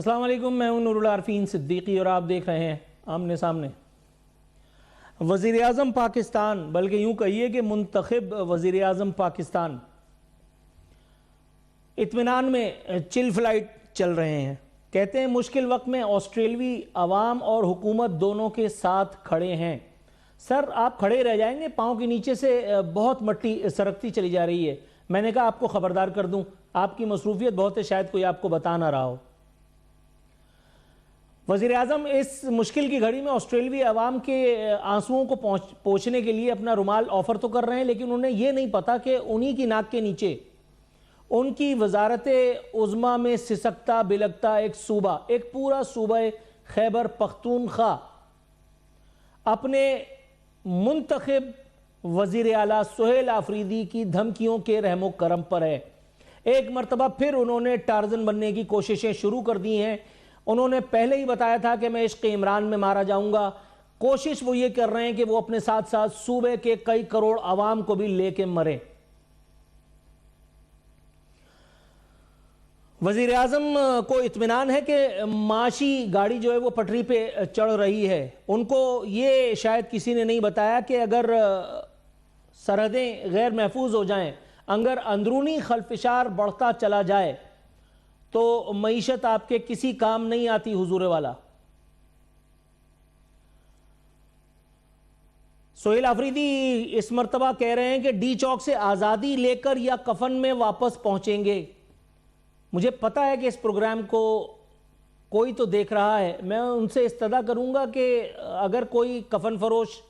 السلام علیکم، میں ہوں نور العارفین صدیقی اور آپ دیکھ رہے ہیں آمنے سامنے۔ وزیر اعظم پاکستان، بلکہ یوں کہیے کہ منتخب وزیر اعظم پاکستان اطمینان میں چل فلائٹ چل رہے ہیں۔ کہتے ہیں مشکل وقت میں آسٹریلوی عوام اور حکومت دونوں کے ساتھ کھڑے ہیں۔ سر آپ کھڑے رہ جائیں گے، پاؤں کے نیچے سے بہت مٹی سرکتی چلی جا رہی ہے۔ میں نے کہا آپ کو خبردار کر دوں، آپ کی مصروفیت بہت ہے، شاید کوئی آپ کو بتا نہ رہا ہو۔ وزیر اعظم اس مشکل کی گھڑی میں آسٹریلوی عوام کے آنسوؤں کو پوچھنے کے لیے اپنا رومال آفر تو کر رہے ہیں، لیکن انہیں یہ نہیں پتا کہ انہی کی ناک کے نیچے ان کی وزارت عظمیٰ میں سسکتا بلکتا ایک صوبہ، ایک پورا صوبہ خیبر پختونخوا اپنے منتخب وزیر اعلیٰ سہیل آفریدی کی دھمکیوں کے رحم و کرم پر ہے۔ ایک مرتبہ پھر انہوں نے ٹارزن بننے کی کوششیں شروع کر دی ہیں۔ انہوں نے پہلے ہی بتایا تھا کہ میں عشق عمران میں مارا جاؤں گا۔ کوشش وہ یہ کر رہے ہیں کہ وہ اپنے ساتھ ساتھ صوبے کے کئی کروڑ عوام کو بھی لے کے مرے۔ وزیر اعظم کو اطمینان ہے کہ معاشی گاڑی جو ہے وہ پٹری پہ چڑھ رہی ہے۔ ان کو یہ شاید کسی نے نہیں بتایا کہ اگر سرحدیں غیر محفوظ ہو جائیں، اگر اندرونی خلفشار بڑھتا چلا جائے تو معیشت آپ کے کسی کام نہیں آتی حضور والا۔ سہیل آفریدی اس مرتبہ کہہ رہے ہیں کہ ڈی چوک سے آزادی لے کر یا کفن میں واپس پہنچیں گے۔ مجھے پتا ہے کہ اس پروگرام کو کوئی تو دیکھ رہا ہے، میں ان سے استدعا کروں گا کہ اگر کوئی کفن فروش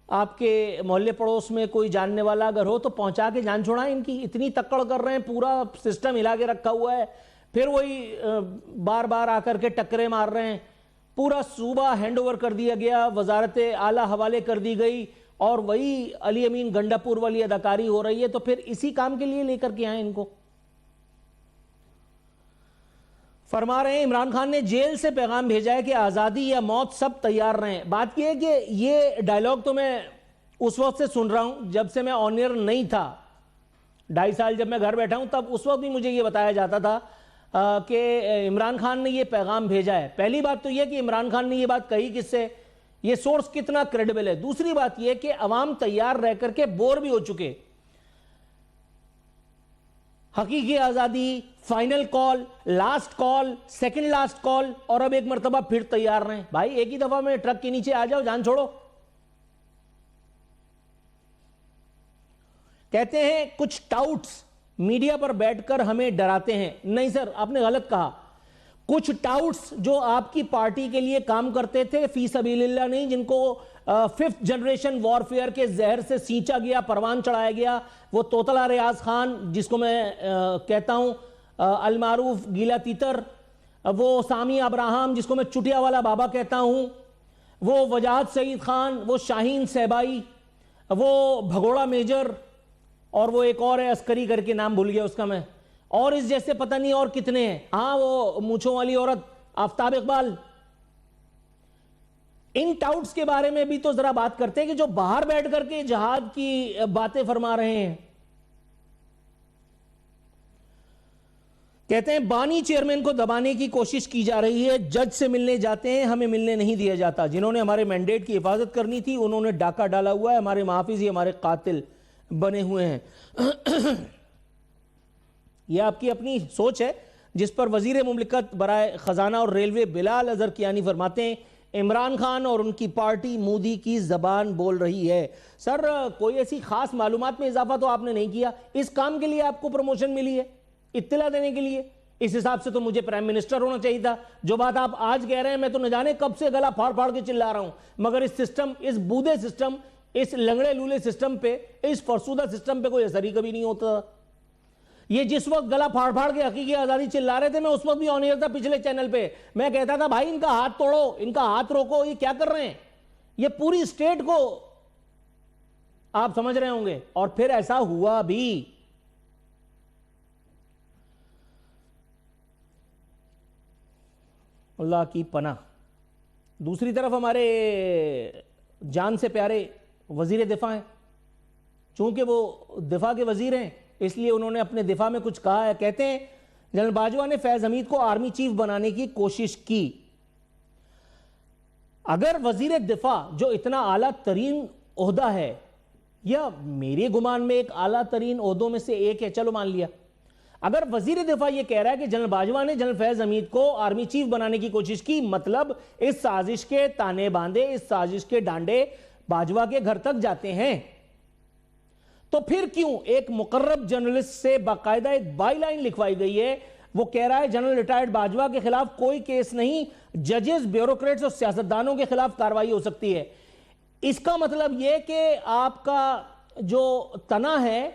آپ کے محلے پڑوس میں کوئی جاننے والا اگر ہو تو پہنچا کے جان چھوڑائیں۔ ان کی اتنی تکڑ کر رہے ہیں، پورا سسٹم ہلا کے رکھا ہوا ہے، پھر وہی بار بار آ کر کے ٹکرے مار رہے ہیں۔ پورا صوبہ ہینڈ اوور کر دیا گیا، وزارت اعلیٰ حوالے کر دی گئی، اور وہی علی امین گنڈا پور والی اداکاری ہو رہی ہے۔ تو پھر اسی کام کے لیے لے کر کے آئیں ان کو۔ فرما رہے ہیں عمران خان نے جیل سے پیغام بھیجا ہے کہ آزادی یا موت سب تیار رہیں۔ بات یہ ہے کہ یہ ڈائیلاگ تو میں اس وقت سے سن رہا ہوں جب سے میں آن ایئر نہیں تھا، 2.5 سال جب میں گھر بیٹھا ہوں، تب اس وقت بھی مجھے یہ بتایا جاتا تھا کہ عمران خان نے یہ پیغام بھیجا ہے۔ پہلی بات تو یہ کہ عمران خان نے یہ بات کہی کس سے، یہ سورس کتنا کریڈیبل ہے۔ دوسری بات یہ کہ عوام تیار رہ کر کے بور بھی ہو چکے۔ حقیقی آزادی، final call, last call, second last call, اور اب ایک مرتبہ پھر تیار رہیں۔ بھائی ایک ہی دفعہ میں ٹرک کے نیچے آ جاؤ، جان چھوڑو۔ کہتے ہیں کچھ ٹاؤٹس میڈیا پر بیٹھ کر ہمیں ڈراتے ہیں۔ نہیں سر، آپ نے غلط کہا۔ کچھ ٹاؤٹس جو آپ کی پارٹی کے لیے کام کرتے تھے، فی سبیل اللہ نہیں، جن کو 5th جنریشن وارفیئر کے زہر سے سینچا گیا، پروان چڑھایا گیا، وہ توتلا ریاض خان جس کو میں کہتا ہوں المعروف گیلا تیتر، وہ سامی ابراہم جس کو میں چٹیا والا بابا کہتا ہوں، وہ وجاہت سعید خان، وہ شاہین سہبائی، وہ بھگوڑا میجر، اور وہ ایک اور ہے عسکری کر کے نام بھول گیا اس کا میں، اور اس جیسے پتہ نہیں اور کتنے ہیں۔ ہاں وہ مونچھوں والی عورت آفتاب اقبال۔ ان ٹاؤٹس کے بارے میں بھی تو ذرا بات کرتے ہیں کہ جو باہر بیٹھ کر کے جہاد کی باتیں فرما رہے ہیں۔ کہتے ہیں بانی چیئرمین کو دبانے کی کوشش کی جا رہی ہے، جج سے ملنے جاتے ہیں، ہمیں ملنے نہیں دیا جاتا۔ جنہوں نے ہمارے مینڈیٹ کی حفاظت کرنی تھی انہوں نے ڈاکہ ڈالا ہوا ہے، ہمارے محافظ ہی ہمارے قاتل بنے ہوئے ہیں۔ یہ آپ کی اپنی سوچ ہے، جس پر وزیر مملکت برائے خزانہ اور ریلوے بلال اظہر کیانی فرماتے ہیں عمران خان اور ان کی پارٹی مودی کی زبان بول رہی ہے۔ سر کوئی ایسی خاص معلومات میں اضافہ تو آپ نے نہیں کیا، اس کام کے لیے آپ کو پروموشن ملی ہے اطلاع دینے کے لیے۔ اس حساب سے تو مجھے پرائم منسٹر ہونا چاہیے تھا۔ جو بات آپ آج کہہ رہے ہیں میں تو نہ جانے کب سے گلا پھاڑ پھاڑ کے چلا رہا ہوں، مگر اس سسٹم، اس بودے سسٹم، اس لنگڑے لولے سسٹم پہ، اس فرسودہ سسٹم پہ کوئی اثر ہی کبھی نہیں ہوتا۔ یہ جس وقت گلا پھاڑ پھاڑ کے حقیقی آزادی چلا رہے تھے، میں اس وقت بھی آن ایئر تھا پچھلے چینل پہ، میں کہتا تھا بھائی ان کا ہاتھ توڑو، ان کا ہاتھ روکو، یہ کیا کر رہے ہیں؟ یہ پوری اسٹیٹ کو آپ سمجھ رہے ہوں گے، اور پھر ایسا ہوا بھی۔ اللہ کی پناہ۔ دوسری طرف ہمارے جان سے پیارے وزیر دفاع ہیں، چونکہ وہ دفاع کے وزیر ہیں اس لیے انہوں نے اپنے دفاع میں کچھ کہا ہے۔ کہتے ہیں جنرل باجوہ نے فیض حمید کو آرمی چیف بنانے کی کوشش کی. اگر وزیر دفاع جو اتنا اعلیٰ ترین عہدہ ہے، یا میرے گمان میں ایک اعلیٰ ترین عہدوں میں سے ایک ہے، چلو مان لیا، اگر وزیر دفاع یہ کہہ رہا ہے کہ جنرل باجوہ نے جنرل فیض حمید کو آرمی چیف بنانے کی کوشش کی، مطلب اس سازش کے تانے باندھے، اس سازش کے ڈانڈے باجوہ کے گھر تک جاتے ہیں. تو پھر کیوں ایک مقرب جرنلسٹ سے باقاعدہ ایک بائی لائن لکھوائی گئی ہے، وہ کہہ رہا ہے جنرل ریٹائرڈ باجوہ کے خلاف کوئی کیس نہیں، ججز، بیوروکریٹس اور سیاستدانوں کے خلاف کارروائی ہو سکتی ہے. اس کا مطلب یہ کہ آپ کا جو تنا ہے،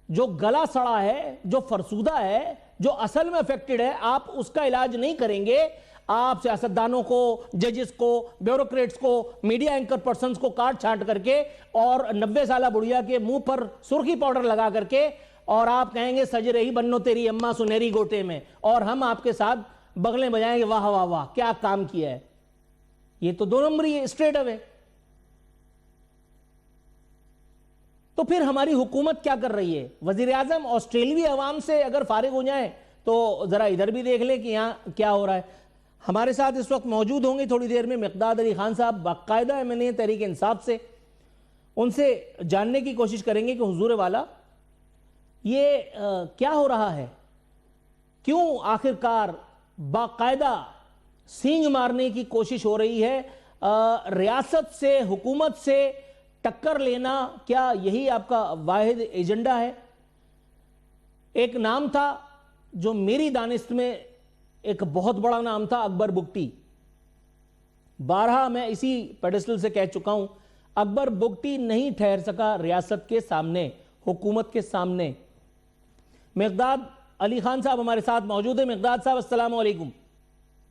جو گلا سڑا ہے، جو فرسودہ ہے، جو اصل میں افیکٹڈ ہے، آپ اس کا علاج نہیں کریں گے. آپ سیاستدانوں کو، ججز کو، بیوروکریٹس کو، میڈیا اینکر پرسنز کو کاٹ چھانٹ کر کے اور 90 سالہ بڑھیا کے منہ پر سرخی پاؤڈر لگا کر کے اور آپ کہیں گے سج رہی بنو تیری اماں سنہری گوٹے میں، اور ہم آپ کے ساتھ بغلیں بجائیں گے واہ واہ واہ کیا کام کیا ہے. یہ تو دو نمبری ہے، اسٹریٹ اوے. تو پھر ہماری حکومت کیا کر رہی ہے؟ وزیر اعظم آسٹریلوی عوام سے اگر فارغ ہو جائیں تو ذرا ادھر بھی دیکھ لیں کہ یہاں کیا ہو رہا ہے. ہمارے ساتھ اس وقت موجود ہوں گے تھوڑی دیر میں مقداد علی خان صاحب، باقاعدہ MNA تحریک انصاف سے. ان سے جاننے کی کوشش کریں گے کہ حضور والا یہ کیا ہو رہا ہے، کیوں آخرکار باقاعدہ سینگ مارنے کی کوشش ہو رہی ہے. ریاست سے، حکومت سے ٹکر لینا، کیا یہی آپ کا واحد ایجنڈا ہے؟ ایک نام تھا جو میری دانست میں ایک بہت بڑا نام تھا، اکبر بگٹی. بارہا میں اسی پیڈسٹل سے کہہ چکا ہوں، اکبر بگٹی نہیں ٹھہر سکا ریاست کے سامنے، حکومت کے سامنے. مقداد علی خان صاحب ہمارے ساتھ موجود ہیں. مقداد صاحب السلام علیکم.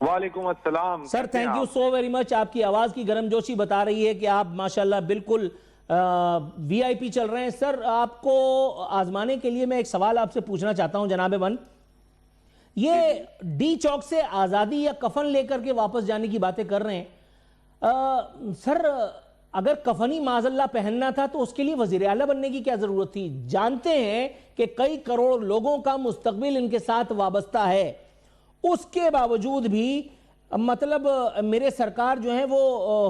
وعلیکم السلام sir. Thank you so very much. آپ کی آواز کی گرم جوشی بتا رہی ہے کہ آپ ماشاءاللہ بالکل VIP چل رہے ہیں. سر آپ کو آزمانے کے لیے میں ایک سوال آپ سے پوچھنا چاہتا ہوں جناب من. یہ ڈی چوک سے آزادی یا کفن لے کر کے واپس جانے کی باتیں کر رہے ہیں. سر اگر کفنی معاذ اللہ پہننا تھا تو اس کے لیے وزیر اعلیٰ بننے کی کیا ضرورت تھی؟ جانتے ہیں کہ کئی کروڑ لوگوں کا مستقبل ان کے ساتھ وابستہ ہے. اس کے باوجود بھی مطلب میرے سرکار جو ہیں وہ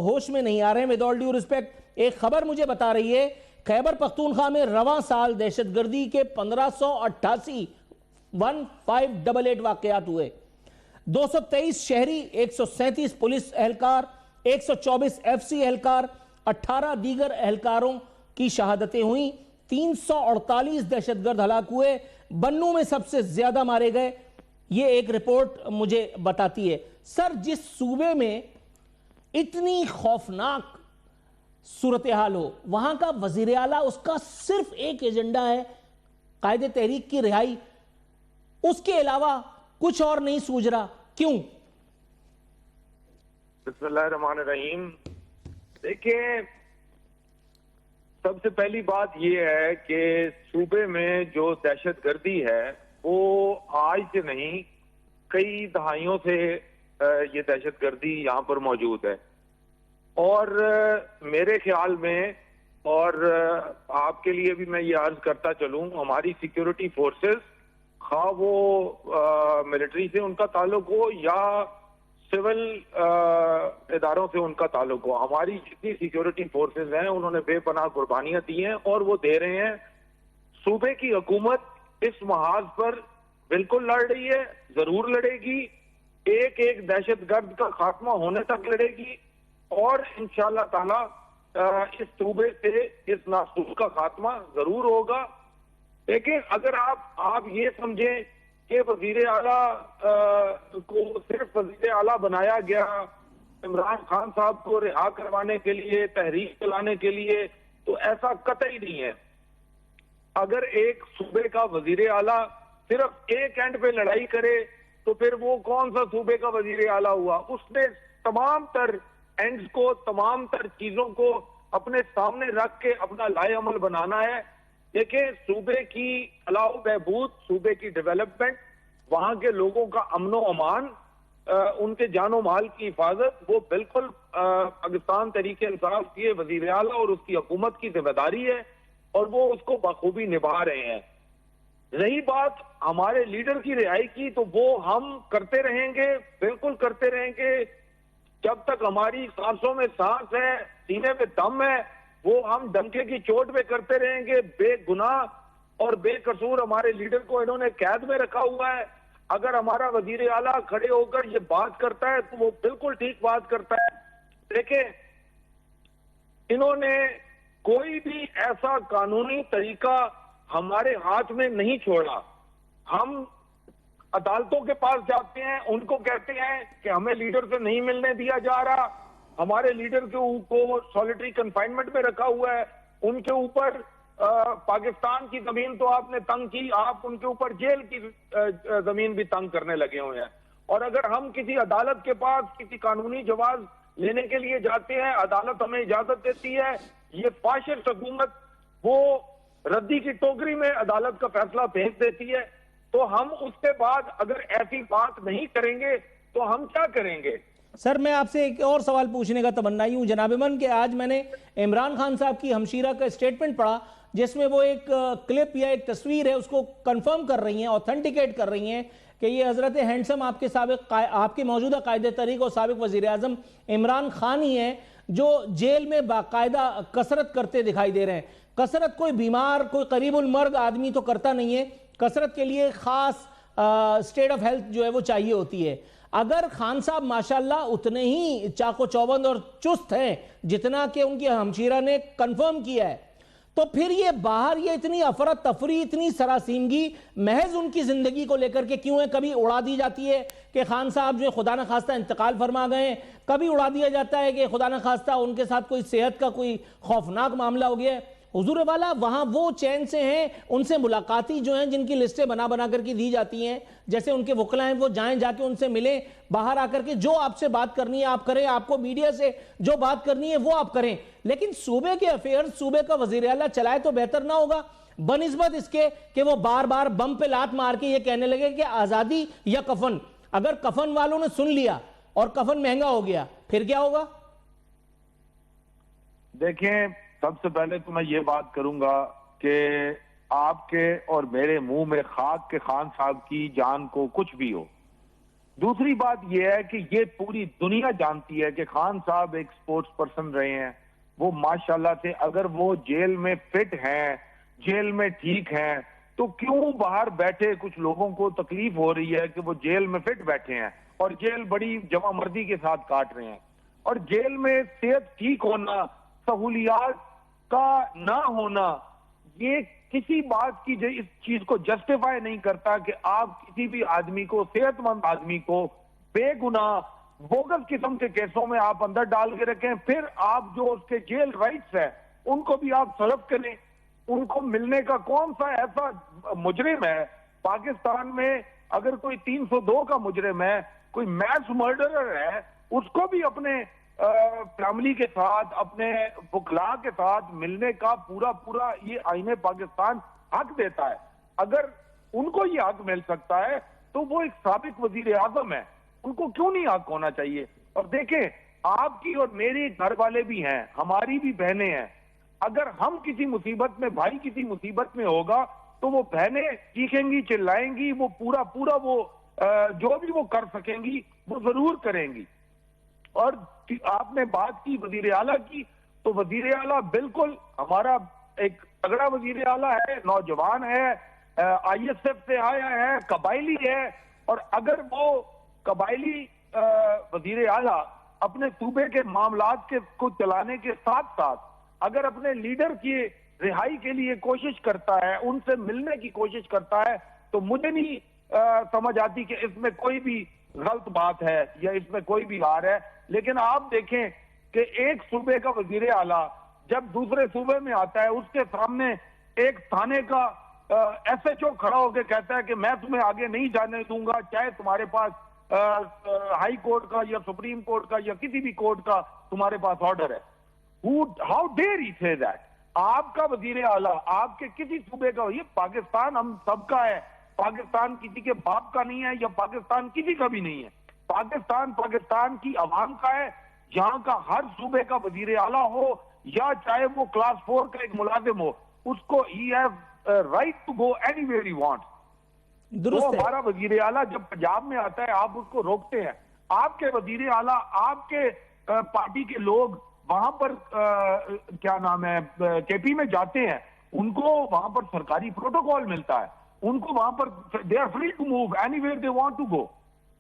ہوش میں نہیں آ رہے ہیں. ود آل ڈیو ریسپیکٹ، ایک خبر مجھے بتا رہی ہے خیبر پختونخوا میں رواں سال دہشت گردی کے 1588 1588 واقعات ہوئے. 223 شہری، 137 پولیس اہلکار، 124 FC اہلکار، 18 دیگر اہلکاروں کی شہادتیں ہوئیں. 348 دہشت گرد ہلاک ہوئے. بنو میں سب سے زیادہ مارے گئے، یہ ایک رپورٹ مجھے بتاتی ہے. سر جس صوبے میں اتنی خوفناک صورتحال ہو، وہاں کا وزیر اعلیٰ، اس کا صرف ایک ایجنڈا ہے قائد تحریک کی رہائی، اس کے علاوہ کچھ اور نہیں سوچ رہا. کیوں؟ بسم اللہ الرحمن الرحیم. دیکھیں، سب سے پہلی بات یہ ہے کہ صوبے میں جو دہشت گردی ہے وہ آج سے نہیں، کئی دہائیوں سے یہ دہشت گردی یہاں پر موجود ہے. اور میرے خیال میں، اور آپ کے لیے بھی میں یہ عرض کرتا چلوں، ہماری سیکیورٹی فورسز، خواہ وہ ملٹری سے ان کا تعلق ہو یا سول اداروں سے ان کا تعلق ہو، ہماری جتنی سیکیورٹی فورسز ہیں انہوں نے بے پناہ قربانیاں دی ہیں اور وہ دے رہے ہیں. صوبے کی حکومت اس محاذ پر بالکل لڑ رہی ہے، ضرور لڑے گی، ایک ایک دہشت گرد کا خاتمہ ہونے تک لڑے گی، اور انشاءاللہ تعالی اس صوبے سے اس ناسوس کا خاتمہ ضرور ہوگا. لیکن اگر آپ یہ سمجھیں کہ وزیر اعلیٰ کو صرف وزیر اعلیٰ بنایا گیا عمران خان صاحب کو رہا کروانے کے لیے، تحریک چلانے کے لیے، تو ایسا قطعی نہیں ہے. اگر ایک صوبے کا وزیر اعلیٰ صرف ایک اینڈ پہ لڑائی کرے تو پھر وہ کون سا صوبے کا وزیر اعلیٰ ہوا؟ اس نے تمام تر اینڈز کو، تمام تر چیزوں کو اپنے سامنے رکھ کے اپنا لائے عمل بنانا ہے. دیکھیں، صوبے کی فلاح و بہبود، صوبے کی ڈیولپمنٹ، وہاں کے لوگوں کا امن و امان، ان کے جان و مال کی حفاظت، وہ بالکل پاکستان تحریک انصاف کے وزیر اعلیٰ اور اس کی حکومت کی ذمہ داری ہے، اور وہ اس کو بخوبی نبھا رہے ہیں. رہی بات ہمارے لیڈر کی رہائی کی، تو وہ ہم کرتے رہیں گے، بالکل کرتے رہیں گے، جب تک ہماری سانسوں میں سانس ہے، سینے میں دم ہے، وہ ہم ڈنکے کی چوٹ پہ کرتے رہیں گے۔ بے گناہ اور بے قصور ہمارے لیڈر کو انہوں نے قید میں رکھا ہوا ہے۔ اگر ہمارا وزیر اعلیٰ کھڑے ہو کر یہ بات کرتا ہے تو وہ بالکل ٹھیک بات کرتا ہے۔ دیکھیں، انہوں نے کوئی بھی ایسا قانونی طریقہ ہمارے ہاتھ میں نہیں چھوڑا۔ ہم عدالتوں کے پاس جاتے ہیں، ان کو کہتے ہیں کہ ہمیں لیڈر سے نہیں ملنے دیا جا رہا، ہمارے لیڈر کو سولیٹری کنفائنمنٹ میں رکھا ہوا ہے، ان کے اوپر پاکستان کی زمین تو آپ نے تنگ کی، آپ ان کے اوپر جیل کی زمین بھی تنگ کرنے لگے ہوئے ہیں۔ اور اگر ہم کسی عدالت کے پاس کسی قانونی جواز لینے کے لیے جاتے ہیں، عدالت ہمیں اجازت دیتی ہے، یہ فاشسٹ حکومت وہ ردی کی ٹوکری میں عدالت کا فیصلہ بھیج دیتی ہے، تو ہم اس کے بعد اگر ایسی بات نہیں کریں گے تو ہم کیا کریں گے؟ سر میں آپ سے ایک اور سوال پوچھنے کا تمنائی ہوں جناب من کہ آج میں نے عمران خان صاحب کی ہمشیرہ کا اسٹیٹمنٹ پڑھا، جس میں وہ ایک کلپ یا ایک تصویر ہے اس کو کنفرم کر رہی ہیں، اوتھنٹیکیٹ کر رہی ہیں کہ یہ حضرت ہینڈسم آپ کے موجودہ قائد طریق اور سابق وزیر اعظم عمران خان ہی ہیں جو جیل میں باقاعدہ کسرت کرتے دکھائی دے رہے ہیں۔ کسرت کوئی بیمار، کوئی قریب المرگ آدمی تو کرتا نہیں ہے، کسرت کے لیے خاص سٹیٹ آف ہیلتھ جو ہے وہ چاہیے ہوتی ہے۔ اگر خان صاحب ماشاءاللہ اتنے ہی چاق و چوبند اور چست ہیں جتنا کہ ان کی ہمشیرہ نے کنفرم کیا ہے، تو پھر یہ باہر یہ اتنی افراتفری، اتنی سراسیمگی محض ان کی زندگی کو لے کر کے کیوں ہے؟ کبھی اڑا دی جاتی ہے کہ خان صاحب جو خدا نخواستہ انتقال فرما گئے ہیں، کبھی اڑا دیا جاتا ہے کہ خدا نخواستہ ان کے ساتھ کوئی صحت کا کوئی خوفناک معاملہ ہو گیا ہے۔ حضور والا وہاں وہ چین سے ہیں، ان سے ملاقاتی جو ہیں جن کی لسٹیں بنا کر کے دی جاتی ہیں، جیسے ان کے وکلا ہیں وہ جائیں، جا کے ان سے ملیں، باہر آ کر کے جو آپ سے بات کرنی ہے آپ کریں، آپ کو میڈیا سے جو بات کرنی ہے وہ آپ کریں، لیکن صوبے کے افیئر صوبے کا وزیر اعلیٰ چلائے تو بہتر نہ ہوگا بنسبت اس کے کہ وہ بار بار بم پہ لات مار کے یہ کہنے لگے کہ آزادی یا کفن؟ اگر کفن والوں نے سن لیا اور کفن مہنگا ہو گیا پھر کیا ہوگا؟ دیکھیں، سب سے پہلے تو میں یہ بات کروں گا کہ آپ کے اور میرے منہ میں خاک کے خان صاحب کی جان کو کچھ بھی ہو۔ دوسری بات یہ ہے کہ یہ پوری دنیا جانتی ہے کہ خان صاحب ایک سپورٹس پرسن رہے ہیں، وہ ماشاءاللہ سے اگر وہ جیل میں فٹ ہیں، جیل میں ٹھیک ہیں، تو کیوں باہر بیٹھے کچھ لوگوں کو تکلیف ہو رہی ہے کہ وہ جیل میں فٹ بیٹھے ہیں اور جیل بڑی جمع مردی کے ساتھ کاٹ رہے ہیں؟ اور جیل میں صحت ٹھیک ہونا، سہولیات کا نہ ہونا، یہ کسی بات کی اس چیز کو جسٹیفائی نہیں کرتا کہ آپ کسی بھی آدمی کو، صحت مند آدمی کو بے گناہ بوگس قسم کے کیسوں میں آپ اندر ڈال کے رکھیں، پھر آپ جو اس کے جیل رائٹس ہیں ان کو بھی آپ سلب کریں۔ ان کو ملنے کا کون سا ایسا مجرم ہے پاکستان میں؟ اگر کوئی 302 کا مجرم ہے، کوئی میس مرڈرر ہے، اس کو بھی اپنے فیملی کے ساتھ، اپنے وکلا کے ساتھ ملنے کا پورا یہ آئین پاکستان حق دیتا ہے۔ اگر ان کو یہ حق مل سکتا ہے تو وہ ایک سابق وزیر اعظم ہے، ان کو کیوں نہیں حق ہونا چاہیے؟ اور دیکھیں، آپ کی اور میری گھر والے بھی ہیں، ہماری بھی بہنیں ہیں، اگر ہم کسی مصیبت میں، بھائی کسی مصیبت میں ہوگا تو وہ بہنیں چیخیں گی، چلائیں گی، وہ پورا وہ جو بھی وہ کر سکیں گی وہ ضرور کریں گی۔ اور آپ نے بات کی وزیر اعلیٰ کی، تو وزیر اعلیٰ بالکل ہمارا ایک تگڑا وزیر اعلیٰ ہے، نوجوان ہے، آئی ایس ایف سے آیا ہے، قبائلی ہے، اور اگر وہ قبائلی وزیر اعلیٰ اپنے صوبے کے معاملات کو چلانے کے ساتھ ساتھ اگر اپنے لیڈر کی رہائی کے لیے کوشش کرتا ہے، ان سے ملنے کی کوشش کرتا ہے، تو مجھے نہیں سمجھ آتی کہ اس میں کوئی بھی غلط بات ہے یا اس میں کوئی بھی ہار ہے۔ لیکن آپ دیکھیں کہ ایک صوبے کا وزیر اعلیٰ جب دوسرے صوبے میں آتا ہے، اس کے سامنے ایک تھانے کا ایس ایچ او کھڑا ہو کے کہتا ہے کہ میں تمہیں آگے نہیں جانے دوں گا، چاہے تمہارے پاس ہائی کورٹ کا یا سپریم کورٹ کا یا کسی بھی کورٹ کا تمہارے پاس آرڈر ہے۔ ہاؤ ڈیئر ہی سے دیٹ؟ آپ کا وزیر اعلیٰ آپ کے کسی صوبے کا، یہ پاکستان ہم سب کا ہے، پاکستان کسی کے باپ کا نہیں ہے یا پاکستان کسی کا بھی نہیں ہے، پاکستان کی عوام کا ہے۔ یہاں کا ہر صوبے کا وزیر اعلیٰ ہو یا چاہے وہ کلاس 4 کا ایک ملازم ہو، اس کو he has right to go anywhere he wants. تو درست ہے. ہمارا وزیر اعلیٰ جب پنجاب میں آتا ہے آپ اس کو روکتے ہیں. آپ کے وزیر اعلیٰ آپ کے پارٹی کے لوگ وہاں پر کیا نام ہے کے پی میں جاتے ہیں, ان کو وہاں پر سرکاری پروٹوکول ملتا ہے, ان کو وہاں پر they are free to move anywhere they want to go.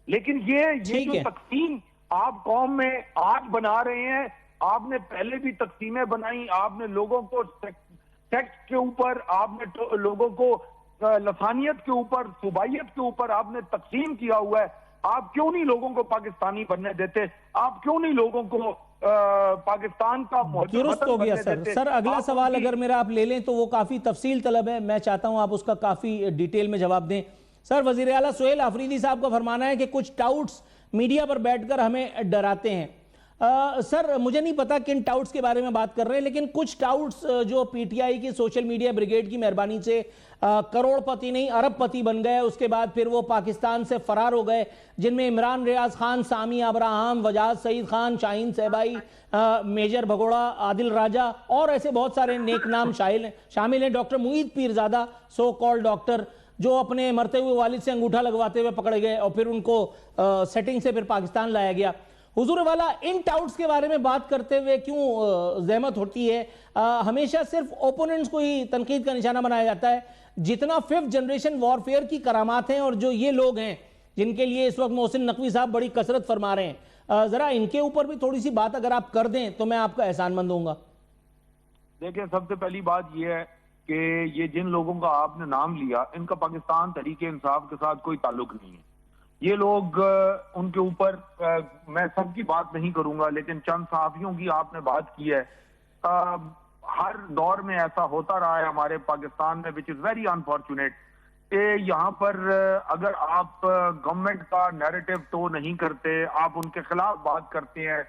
لیکن یہ جو تقسیم آپ قوم میں آج بنا رہے ہیں, آپ نے پہلے بھی تقسیمیں بنائی, آپ نے لوگوں کو سیکس کے اوپر, آپ نے لوگوں کو لسانیت کے اوپر, صوبائیت کے اوپر آپ نے تقسیم کیا ہوا ہے. آپ کیوں نہیں لوگوں کو پاکستانی بننے دیتے؟ آپ کیوں نہیں لوگوں کو پاکستان کا درست ہو گیا سر. سر اگلا سوال اگر میرا آپ لے لیں تو وہ کافی تفصیل طلب ہے, میں چاہتا ہوں آپ اس کا کافی ڈیٹیل میں جواب دیں. سر وزیر اعلیٰ سہیل آفریدی صاحب کا فرمانا ہے کہ کچھ ٹاؤٹس میڈیا پر بیٹھ کر ہمیں ڈراتے ہیں. سر مجھے نہیں پتا کن ٹاؤٹس کے بارے میں بات کر رہے ہیں, لیکن کچھ ٹاؤٹس جو پی ٹی آئی کی سوشل میڈیا بریگیڈ کی مہربانی سے کروڑ پتی نہیں ارب پتی بن گئے, اس کے بعد پھر وہ پاکستان سے فرار ہو گئے, جن میں عمران ریاض خان, سامی ابراہم, وجاز سعید خان, شاہین صہبائی, میجر بھگوڑا, عادل راجہ اور ایسے بہت سارے نیک نام شامل ہیں. ڈاکٹر معید پیرزادہ سو کال ڈاکٹر جو اپنے مرتے ہوئے والد سے انگوٹھا لگواتے ہوئے پکڑے گئے اور پھر ان کو سیٹنگ سے پھر پاکستان لایا گیا. حضور والا ان ٹاؤٹس کے بارے میں بات کرتے ہوئے کیوں زحمت ہوتی ہے؟ ہمیشہ صرف اوپوننٹس کو ہی تنقید کا نشانہ بنایا جاتا ہے, جتنا 5th جنریشن وارفیئر کی کرامات ہیں اور جو یہ لوگ ہیں جن کے لیے اس وقت محسن نقوی صاحب بڑی کثرت فرما رہے ہیں, ذرا ان کے اوپر بھی تھوڑی سی بات اگر آپ کر دیں تو میں آپ کا احسان مند ہوں گا. دیکھیں, سب سے پہلی بات یہ ہے کہ یہ جن لوگوں کا آپ نے نام لیا, ان کا پاکستان تحریک انصاف کے ساتھ کوئی تعلق نہیں ہے. یہ لوگ ان کے اوپر میں سب کی بات نہیں کروں گا, لیکن چند صحافیوں کی آپ نے بات کی ہے. ہر دور میں ایسا ہوتا رہا ہے ہمارے پاکستان میں, which is very unfortunate, کہ یہاں پر اگر آپ گورنمنٹ کا نیریٹو ٹو نہیں کرتے, آپ ان کے خلاف بات کرتے ہیں,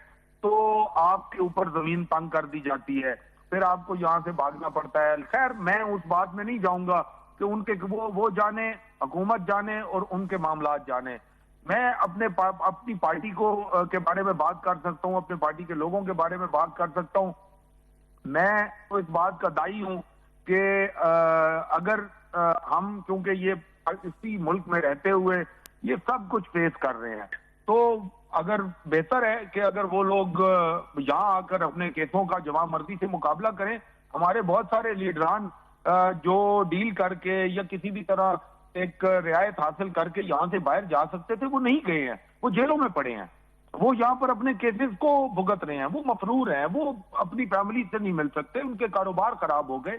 تو آپ کے اوپر زمین تنگ کر دی جاتی ہے, پھر آپ کو یہاں سے بھاگنا پڑتا ہے. خیر, میں اس بات میں نہیں جاؤں گا کہ ان کے وہ جانے, حکومت جانے اور ان کے معاملات جانے. میں اپنی پارٹی کے بارے میں بات کر سکتا ہوں, اپنے پارٹی کے لوگوں کے بارے میں بات کر سکتا ہوں. میں تو اس بات کا داعی ہوں کہ اگر ہم, کیونکہ یہ اسی ملک میں رہتے ہوئے یہ سب کچھ فیس کر رہے ہیں, تو اگر بہتر ہے کہ اگر وہ لوگ یہاں آ کر اپنے کیسوں کا جواب مرضی سے مقابلہ کریں. ہمارے بہت سارے لیڈران جو ڈیل کر کے یا کسی بھی طرح ایک رعایت حاصل کر کے یہاں سے باہر جا سکتے تھے, وہ نہیں گئے ہیں, وہ جیلوں میں پڑے ہیں, وہ یہاں پر اپنے کیسز کو بھگت رہے ہیں, وہ مفرور ہیں, وہ اپنی فیملی سے نہیں مل سکتے, ان کے کاروبار خراب ہو گئے.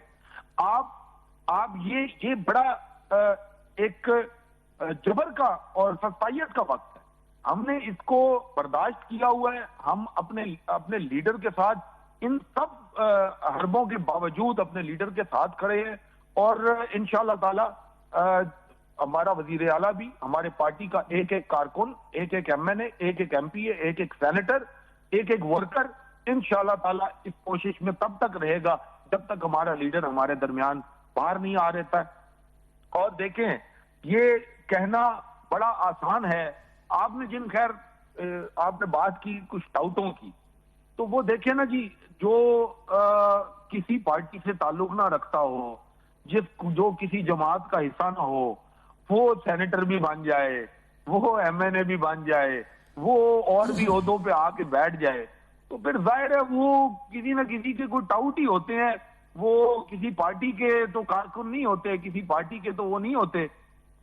آپ یہ بڑا ایک جبر کا اور سستائیت کا وقت ہے. ہم نے اس کو برداشت کیا ہوا ہے. ہم اپنے لیڈر کے ساتھ ان سب حربوں کے باوجود اپنے لیڈر کے ساتھ کھڑے ہیں, اور انشاءاللہ تعالی ہمارا وزیر اعلیٰ بھی, ہمارے پارٹی کا ایک ایک کارکن, ایک ایک ایم این اے, ایک ایک ایم پی اے, ایک ایک سینیٹر, ایک ایک ورکر انشاءاللہ تعالی اس کوشش میں تب تک رہے گا جب تک ہمارا لیڈر ہمارے درمیان باہر نہیں آ رہتا ہے. اور دیکھیں, یہ کہنا بڑا آسان ہے. آپ نے آپ نے بات کی کچھ ٹاؤٹوں کی, تو وہ دیکھیں نا جی, جو کسی پارٹی سے تعلق نہ رکھتا ہو, جو کسی جماعت کا حصہ نہ ہو, وہ سینیٹر بھی بن جائے, وہ ایم این اے بھی بن جائے, وہ اور بھی عہدوں پہ آ کے بیٹھ جائے, تو پھر ظاہر ہے وہ کسی نہ کسی کے کوئی ٹاؤٹ ہی ہوتے ہیں. وہ کسی پارٹی کے تو کارکن نہیں ہوتے, کسی پارٹی کے تو وہ نہیں ہوتے.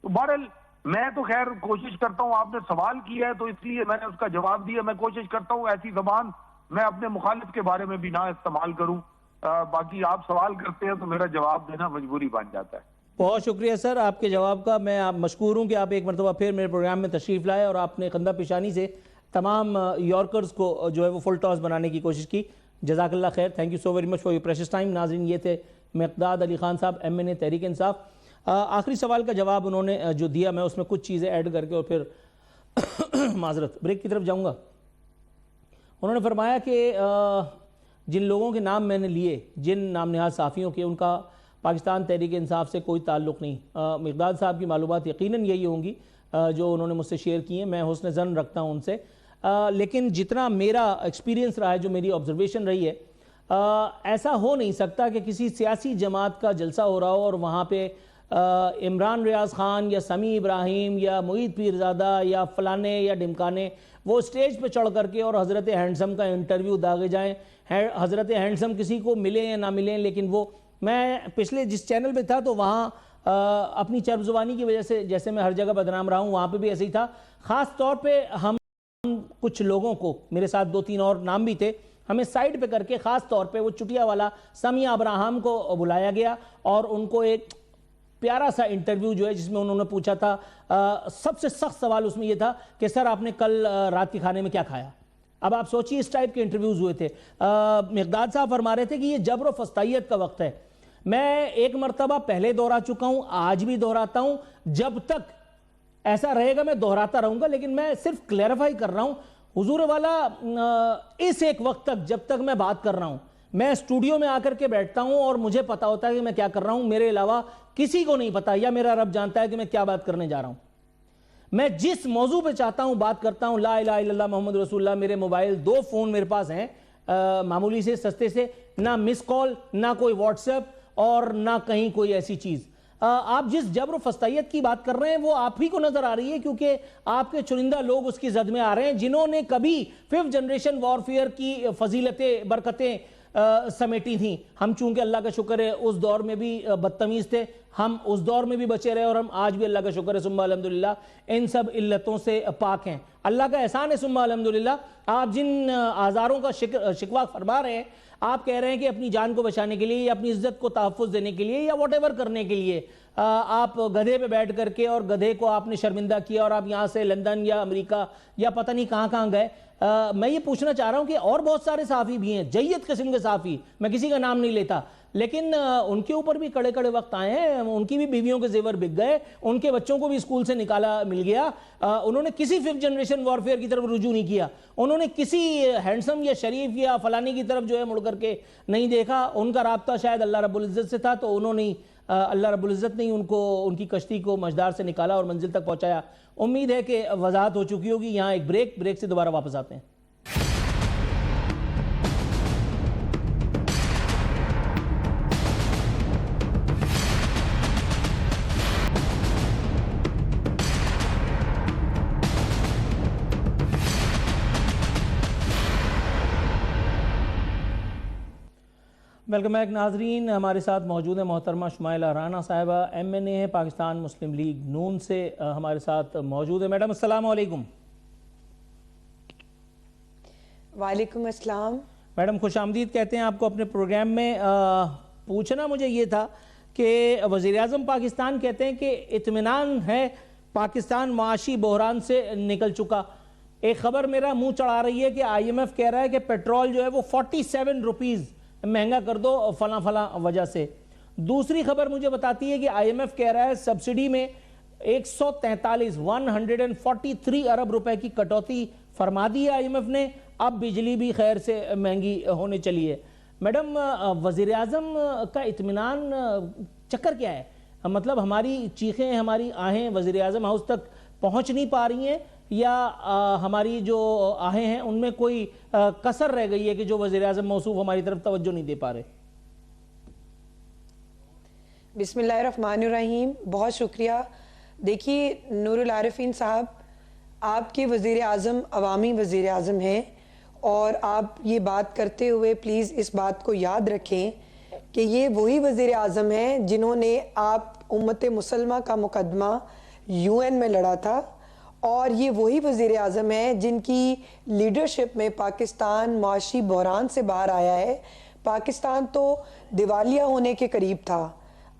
تو بہرحال میں تو خیر کوشش کرتا ہوں, آپ نے سوال کیا ہے تو اس لیے میں نے اس کا جواب دیا. میں کوشش کرتا ہوں ایسی زبان میں اپنے مخالف کے بارے میں بھی نہ استعمال کروں. باقی آپ سوال کرتے ہیں تو میرا جواب دینا مجبوری بن جاتا ہے. بہت شکریہ سر آپ کے جواب کا. میں مشکور ہوں کہ آپ ایک مرتبہ پھر میرے پروگرام میں تشریف لائے اور آپ نے خندہ پیشانی سے تمام یارکرز کو جو ہے وہ فل ٹاس بنانے کی کوشش کی. جزاک اللہ خیر. Thank you so very much for your precious time. ناظرین, یہ تھے مقداد علی خان صاحب, ایم این اے تحریک انصاف. آخری سوال کا جواب انہوں نے جو دیا, میں اس میں کچھ چیزیں ایڈ کر کے اور پھر معذرت بریک کی طرف جاؤں گا. انہوں نے فرمایا کہ جن لوگوں کے نام میں نے لیے, جن نام نہاد صحافیوں کے, ان کا پاکستان تحریک انصاف سے کوئی تعلق نہیں. مقداد صاحب کی معلومات یقیناً یہی ہوں گی جو انہوں نے مجھ سے شیئر کی ہیں. میں حسن ظن رکھتا ہوں ان سے, لیکن جتنا میرا ایکسپیرینس رہا ہے, جو میری آبزرویشن رہی ہے, ایسا ہو نہیں سکتا کہ کسی سیاسی جماعت کا جلسہ ہو رہا ہو اور وہاں پہ عمران ریاض خان یا سمیع ابراہیم یا معید پیرزادہ یا فلانے یا ڈمکانے وہ اسٹیج پہ چڑھ کر کے اور حضرت ہینڈسم کا انٹرویو داغے جائیں. حضرت ہینڈسم کسی کو ملیں یا نہ ملیں, لیکن وہ میں پچھلے جس چینل پہ تھا تو وہاں اپنی چرب زبانی کی وجہ سے جیسے میں ہر جگہ بدنام رہا ہوں وہاں پہ بھی ایسے ہی تھا. خاص طور پہ ہم کچھ لوگوں کو, میرے ساتھ 2-3 اور نام بھی تھے, ہمیں سائیڈ پہ کر کے خاص طور پہ وہ چٹیا والا سمیع ابراہیم کو بلایا گیا اور ان کو ایک پیارا سا انٹرویو جو ہے جس میں انہوں نے پوچھا تھا, سب سے سخت سوال اس میں یہ تھا کہ سر آپ نے کل رات کے کھانے میں کیا کھایا. اب آپ سوچئے اس ٹائپ کے انٹرویوز ہوئے تھے. مقداد صاحب فرما رہے تھے کہ یہ جبر و فستائیت کا وقت ہے. میں ایک مرتبہ پہلے دہرا چکا ہوں, آج بھی دہراتا ہوں, جب تک ایسا رہے گا میں دہراتا رہوں گا, لیکن میں صرف کلیریفائی کر رہا ہوں حضور والا اس ایک وقت تک جب تک میں بات کر رہا ہوں میں اسٹوڈیو میں آ کر کے بیٹھتا ہوں اور مجھے پتا ہوتا ہے کہ میں کیا کر رہا ہوں, میرے علاوہ کسی کو نہیں پتا, یا میرا رب جانتا ہے کہ میں کیا بات کرنے جا رہا ہوں. میں جس موضوع پہ چاہتا ہوں بات کرتا ہوں. لا الہ الا اللہ محمد رسول اللہ. میرے موبائل 2 فون میرے پاس ہیں معمولی سے سستے سے, نہ مس کال, نہ کوئی واٹس ایپ اور نہ کہیں کوئی ایسی چیز. آپ جس جبر و فستائیت کی بات کر رہے ہیں وہ آپ ہی کو نظر آ رہی ہے, کیونکہ آپ کے چنندہ لوگ اس کی زد میں آ رہے ہیں جنہوں نے کبھی 5th جنریشن وارفیئر کی فضیلتیں برکتیں سمیٹی تھیں. ہم چونکہ اللہ کا شکر ہے اس دور میں بھی بدتمیز تھے, ہم اس دور میں بھی بچے رہے اور ہم آج بھی اللہ کا شکر ہے ثم الحمدللہ ان سب علتوں سے پاک ہیں. اللہ کا احسان ہے ثم الحمدللہ. آپ جن آزاروں کا شکوہ فرما رہے ہیں, آپ کہہ رہے ہیں کہ اپنی جان کو بچانے کے لیے یا اپنی عزت کو تحفظ دینے کے لیے یا واٹ ایور کرنے کے لیے آپ گدھے پہ بیٹھ کر کے اور گدھے کو آپ نے شرمندہ کیا اور آپ یہاں سے لندن یا امریکہ یا پتہ نہیں کہاں کہاں گئے. میں یہ پوچھنا چاہ رہا ہوں کہ اور بہت سارے صحافی بھی ہیں, جید قسم کے صحافی, میں کسی کا نام نہیں لیتا, لیکن ان کے اوپر بھی کڑے کڑے وقت آئے ہیں, ان کی بھی بیویوں کے زیور بک گئے, ان کے بچوں کو بھی اسکول سے نکالا مل گیا. انہوں نے کسی 5th جنریشن وارفیئر کی طرف رجوع نہیں کیا, انہوں نے کسی ہینڈسم یا شریف یا فلانی کی طرف جو ہے مڑ کر کے نہیں دیکھا. ان کا رابطہ شاید اللہ رب العزت سے تھا تو انہوں نے اللہ رب العزت نے ان کو ان کی کشتی کو مجدار سے نکالا اور منزل تک پہنچایا. امید ہے کہ وضاحت ہو چکی ہوگی. یہاں ایک بریک سے دوبارہ واپس آتے ہیں. ویلکم بیک ناظرین. ہمارے ساتھ موجود ہیں محترمہ شمائلہ رانا صاحبہ, MNA ہے, پاکستان مسلم لیگ نون سے ہمارے ساتھ موجود ہے. میڈم السلام علیکم. وعلیکم السلام. میڈم خوش آمدید کہتے ہیں آپ کو اپنے پروگرام میں. پوچھنا مجھے یہ تھا کہ وزیراعظم پاکستان کہتے ہیں کہ اطمینان ہے, پاکستان معاشی بحران سے نکل چکا. ایک خبر میرا منہ چڑھا رہی ہے کہ IMF کہہ رہا ہے کہ پیٹرول جو ہے وہ 47 روپیز مہنگا کر دو فلاں وجہ سے. دوسری خبر مجھے بتاتی ہے کہ IMF کہہ رہا ہے سبسڈی میں 143 ارب روپے کی کٹوتی فرما دی ہے IMF نے. اب بجلی بھی خیر سے مہنگی ہونے چلی ہے. میڈم وزیراعظم کا اطمینان چکر کیا ہے؟ مطلب ہماری چیخیں, ہماری آہیں وزیراعظم ہاؤس تک پہنچ نہیں پا رہی ہیں, یا ہماری جو آہیں ہیں ان میں کوئی کسر رہ گئی ہے کہ جو وزیراعظم موصوف ہماری طرف توجہ نہیں دے پا رہے؟ بسم اللہ الرحمن الرحیم. بہت شکریہ. دیکھیے نور العارفین صاحب, آپ کے وزیراعظم عوامی وزیراعظم ہیں, اور آپ یہ بات کرتے ہوئے پلیز اس بات کو یاد رکھیں کہ یہ وہی وزیراعظم ہیں جنہوں نے آپ امت مسلمہ کا مقدمہ UN میں لڑا تھا, اور یہ وہی وزیراعظم ہیں جن کی لیڈرشپ میں پاکستان معاشی بحران سے باہر آیا ہے. پاکستان تو دیوالیہ ہونے کے قریب تھا.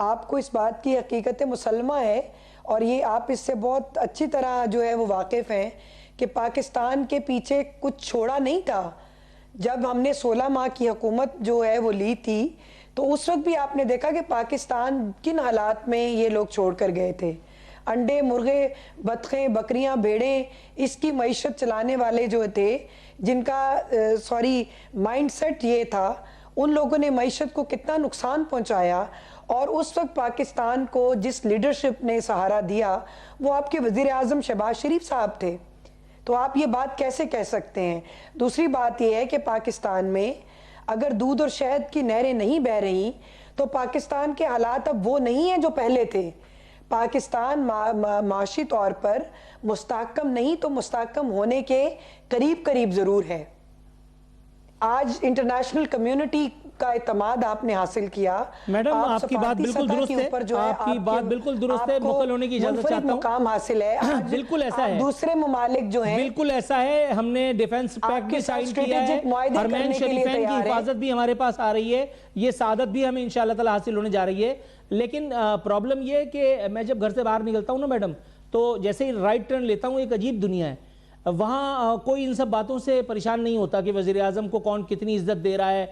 آپ کو اس بات کی حقیقت مسلمہ ہے, اور یہ آپ اس سے بہت اچھی طرح جو ہے وہ واقف ہیں کہ پاکستان کے پیچھے کچھ چھوڑا نہیں تھا. جب ہم نے 16 ماہ کی حکومت جو ہے وہ لی تھی تو اس وقت بھی آپ نے دیکھا کہ پاکستان کن حالات میں یہ لوگ چھوڑ کر گئے تھے. انڈے, مرغے, بطخیں, بکریاں, بھیڑیں, اس کی معیشت چلانے والے جو تھے, جن کا مائنڈ سیٹ یہ تھا, ان لوگوں نے معیشت کو کتنا نقصان پہنچایا. اور اس وقت پاکستان کو جس لیڈرشپ نے سہارا دیا وہ آپ کے وزیراعظم شہباز شریف صاحب تھے. تو آپ یہ بات کیسے کہہ سکتے ہیں؟ دوسری بات یہ ہے کہ پاکستان میں اگر دودھ اور شہد کی نہریں نہیں بہہ رہی تو پاکستان کے حالات اب وہ نہیں ہیں جو پہلے تھے. پاکستان معاشی طور پر مستحکم نہیں تو مستحکم ہونے کے قریب قریب ضرور ہے. آج انٹرنیشنل کمیونٹی کا اعتماد آپ نے حاصل کیا. میڈم آپ کی بات بالکل درست ہے, آپ کی بات بالکل درست ہے, مکمل ہونے کی اجازت چاہتا ہوں. مقام حاصل ہے بالکل ایسا ہے, دوسرے ممالک جو ہیں بالکل ایسا ہے. ہم نے ڈیفنس پیکٹ بھی سائن کیا ہے, حرمین شریفین کی حفاظت بھی ہمارے پاس آ رہی ہے, یہ سعادت بھی ہمیں انشاءاللہ تعالی حاصل ہونے جا رہی ہے. لیکن پرابلم یہ ہے کہ میں جب گھر سے باہر نکلتا ہوں نا میڈم, تو جیسے ہی رائٹ ٹرن لیتا ہوں ایک عجیب دنیا ہے. وہاں کوئی ان سب باتوں سے پریشان نہیں ہوتا کہ وزیر اعظم کو کون کتنی عزت دے رہا ہے,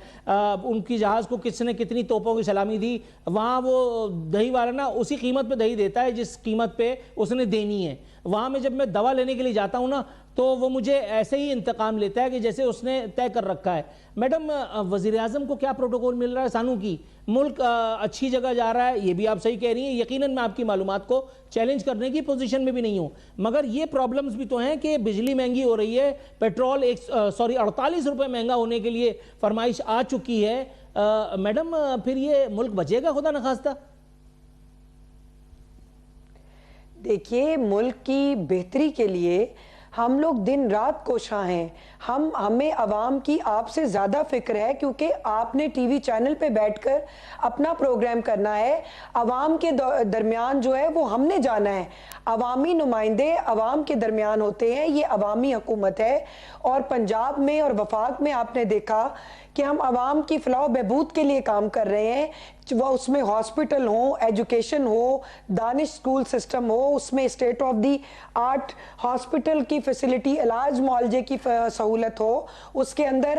ان کی جہاز کو کس نے کتنی توپوں کی سلامی دی. وہاں وہ دہی والا نا اسی قیمت پہ دہی دیتا ہے جس قیمت پہ اس نے دینی ہے. وہاں میں جب میں دوا لینے کے لیے جاتا ہوں نا تو وہ مجھے ایسے ہی انتقام لیتا ہے کہ جیسے اس نے طے کر رکھا ہے. میڈم وزیر اعظم کو کیا پروٹوکول مل رہا ہے سانو کی, ملک اچھی جگہ جا رہا ہے, یہ بھی آپ صحیح کہہ رہی ہیں. یقیناً میں آپ کی معلومات کو چیلنج کرنے کی پوزیشن میں بھی نہیں ہوں, مگر یہ پرابلمز بھی تو ہیں کہ بجلی مہنگی ہو رہی ہے, پیٹرول 48 روپے مہنگا ہونے کے لیے فرمائش آ چکی ہے. میڈم پھر یہ ملک بچے گا خدا نخواستہ؟ دیکھیے, ملک کی بہتری کے لیے ہم لوگ دن رات کوشاں ہیں. ہمیں عوام کی آپ سے زیادہ فکر ہے, کیونکہ آپ نے ٹی وی چینل پہ بیٹھ کر اپنا پروگرام کرنا ہے. عوام کے درمیان جو ہے وہ ہم نے جانا ہے. عوامی نمائندے عوام کے درمیان ہوتے ہیں, یہ عوامی حکومت ہے. اور پنجاب میں اور وفاق میں آپ نے دیکھا کہ ہم عوام کی فلاح و بہبود کے لیے کام کر رہے ہیں. وہ اس میں ہاسپٹل ہو, ایجوکیشن ہو, دانش سکول سسٹم ہو, اس میں state of the art hospital کی فیسلٹی, علاج معالجے کی سہولت ہو, اس کے اندر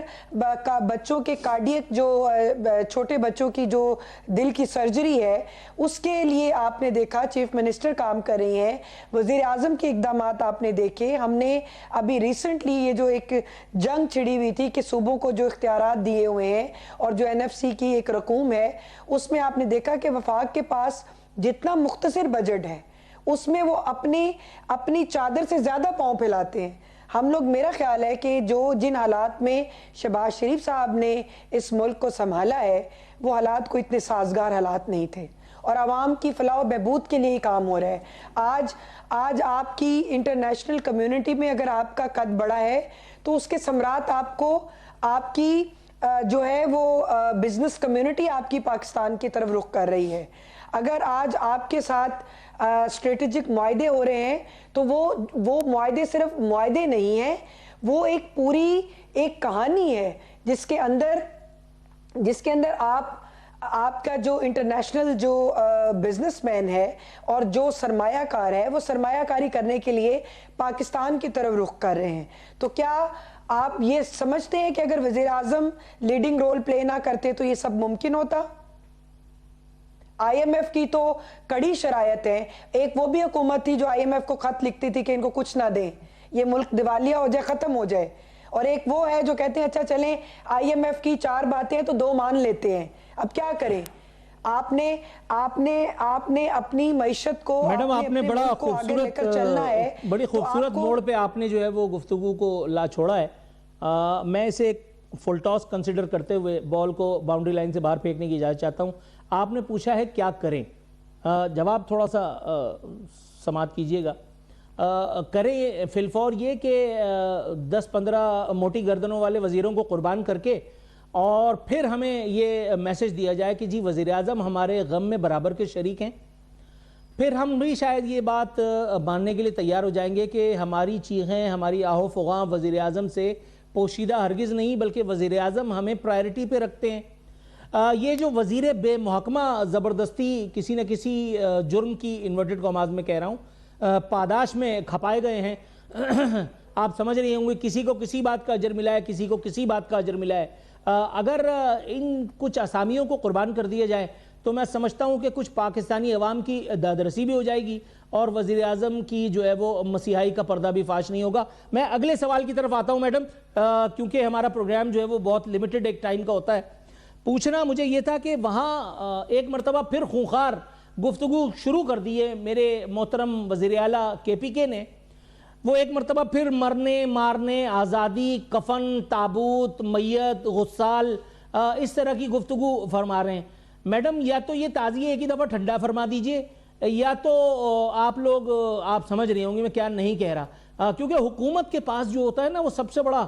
بچوں کے کارڈیک جو چھوٹے بچوں کی جو دل کی سرجری ہے اس کے لیے آپ نے دیکھا چیف منسٹر کام کر رہی ہیں. وزیر اعظم کے اقدامات آپ نے دیکھے. ہم نے ابھی ریسنٹلی یہ جو ایک جنگ چھڑی ہوئی تھی کہ صوبوں کو جو اختیارات دیے ہوئے ہیں اور جو NFC کی ایک رقوم ہے, اس میں آپ نے دیکھا کہ وفاق کے پاس جتنا مختصر بجٹ ہے اس میں وہ اپنی چادر سے زیادہ پاؤں پھیلاتے ہیں. ہم لوگ, میرا خیال ہے کہ جن حالات میں شہباز شریف صاحب نے اس ملک کو سنبھالا ہے وہ حالات کو اتنے سازگار حالات نہیں تھے, اور عوام کی فلاح و بہبود کے لیے کام ہو رہا ہے. آج آپ کی انٹرنیشنل کمیونٹی میں اگر آپ کا قد بڑا ہے تو اس کے ثمرات آپ کی جو ہے وہ بزنس کمیونٹی آپ کی پاکستان کی طرف رخ کر رہی ہے. اگر آج آپ کے ساتھ اسٹریٹجک معاہدے ہو رہے ہیں تو وہ معاہدے صرف معاہدے نہیں ہیں, وہ ایک پوری ایک کہانی ہے جس کے اندر آپ کا جو انٹرنیشنل جو بزنس مین ہے اور جو سرمایہ کار ہے وہ سرمایہ کاری کرنے کے لیے پاکستان کی طرف رخ کر رہے ہیں. تو کیا آپ یہ سمجھتے ہیں کہ اگر وزیر اعظم لیڈنگ رول پلے نہ کرتے تو یہ سب ممکن ہوتا؟ IMF کی تو کڑی شرائط ہے. ایک وہ بھی حکومت تھی جو IMF کو خط لکھتی تھی کہ ان کو کچھ نہ دیں, یہ ملک دیوالیہ ہو جائے, ختم ہو جائے. اور ایک وہ ہے جو کہتے ہیں اچھا چلیں IMF کی 4 باتیں ہیں تو 2 مان لیتے ہیں. اب کیا کریں؟ آپ نے اپنی معیشت کو, میڈم آپ نے بڑا خوبصورت, بڑی خوبصورت موڑ پہ آپ نے جو ہے وہ گفتگو کو لا چھوڑا ہے. میں اسے ایک فل ٹاس کنسیڈر کرتے ہوئے بال کو باؤنڈری لائن سے باہر پھینکنے کی اجازت چاہتا ہوں. آپ نے پوچھا ہے کیا کریں, جواب تھوڑا سا سماعت کیجئے گا. کریں فی الفور یہ کہ 10-15 موٹی گردنوں والے وزیروں کو قربان کر کے اور پھر ہمیں یہ میسج دیا جائے کہ جی وزیر اعظم ہمارے غم میں برابر کے شریک ہیں. پھر ہم بھی شاید یہ بات ماننے کے لیے تیار ہو جائیں گے کہ ہماری چیخیں, ہماری آہ و فغاں وزیر اعظم سے پوشیدہ ہرگز نہیں, بلکہ وزیر اعظم ہمیں پرائرٹی پہ رکھتے ہیں. یہ جو وزیر بے محکمہ زبردستی کسی نہ کسی جرم کی, انورٹڈ کاماز میں کہہ رہا ہوں, پاداش میں کھپائے گئے ہیں. آپ سمجھ رہے ہوں گے کسی کو کسی بات کا اجر ملا ہے, کسی کو کسی بات کا اجر ملا ہے. اگر ان کچھ اسامیوں کو قربان کر دیا جائے تو میں سمجھتا ہوں کہ کچھ پاکستانی عوام کی دادرسی بھی ہو جائے گی اور وزیر اعظم کی جو ہے وہ مسیحائی کا پردہ بھی فاش نہیں ہوگا. میں اگلے سوال کی طرف آتا ہوں میڈم, کیونکہ ہمارا پروگرام جو ہے وہ بہت لیمیٹڈ ایک ٹائم کا ہوتا ہے. پوچھنا مجھے یہ تھا کہ وہاں ایک مرتبہ پھر خونخوار گفتگو شروع کر دی ہے میرے محترم وزیر اعلیٰ KPK نے. وہ ایک مرتبہ پھر مرنے مارنے, آزادی, کفن, تابوت, میت, غسال, اس طرح کی گفتگو فرما رہے ہیں. میڈم یا تو یہ تعزیہ ایک ہی دفعہ ٹھنڈا فرما دیجئے یا تو آپ لوگ آپ سمجھ رہے ہوں گے میں کیا نہیں کہہ رہا, کیونکہ حکومت کے پاس جو ہوتا ہے نا وہ سب سے بڑا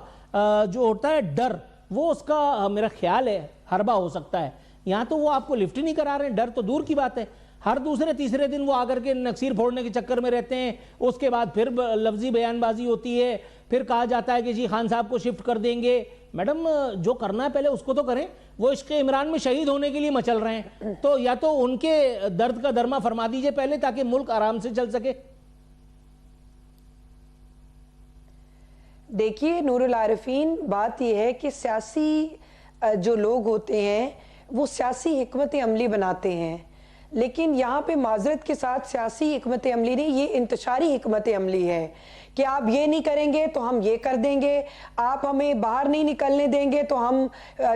جو ہوتا ہے ڈر, وہ اس کا میرا خیال ہے حربہ ہو سکتا ہے. یہاں تو وہ آپ کو لفٹ ہی نہیں کرا رہے ہیں, ڈر تو دور کی بات ہے. ہر دوسرے تیسرے دن وہ آ کر کے نکسیر پھوڑنے کے چکر میں رہتے ہیں, اس کے بعد پھر لفظی بیان بازی ہوتی ہے, پھر کہا جاتا ہے کہ جی خان صاحب کو شفٹ کر دیں گے. میڈم جو کرنا ہے پہلے اس کو تو کریں. وہ عشق عمران میں شہید ہونے کے لیے مچل رہے ہیں, تو یا تو ان کے درد کا درما فرما دیجئے پہلے تاکہ ملک آرام سے چل سکے. دیکھیے نور العارفین, بات یہ ہے کہ سیاسی جو لوگ ہوتے ہیں وہ سیاسی حکمت عملی بناتے ہیں, لیکن یہاں پہ معذرت کے ساتھ سیاسی حکمت عملی نہیں, یہ انتشاری حکمت عملی ہے کہ آپ یہ نہیں کریں گے تو ہم یہ کر دیں گے, آپ ہمیں باہر نہیں نکلنے دیں گے تو ہم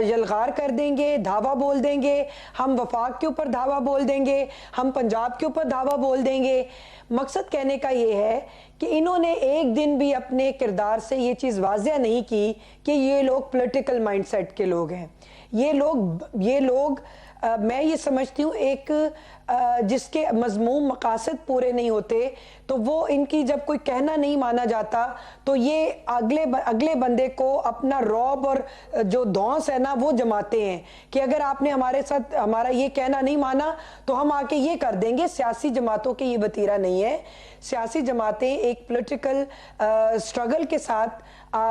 یلغار کر دیں گے, دھاوا بول دیں گے, ہم وفاق کے اوپر دھاوا بول دیں گے, ہم پنجاب کے اوپر دھاوا بول دیں گے. مقصد کہنے کا یہ ہے کہ انہوں نے ایک دن بھی اپنے کردار سے یہ چیز واضح نہیں کی کہ یہ لوگ پولیٹیکل مائنڈ سیٹ کے لوگ ہیں. یہ لوگ میں یہ سمجھتی ہوں ایک جس کے مضموم مقاصد پورے نہیں ہوتے تو وہ ان کی جب کوئی کہنا نہیں مانا جاتا تو یہ اگلے بندے کو اپنا رعب اور جو دھونس ہے نا وہ جماتے ہیں کہ اگر آپ نے ہمارے ساتھ ہمارا یہ کہنا نہیں مانا تو ہم آ کے یہ کر دیں گے. سیاسی جماعتوں کے یہ وتیرہ نہیں ہے. سیاسی جماعتیں ایک پولیٹیکل سٹرگل کے ساتھ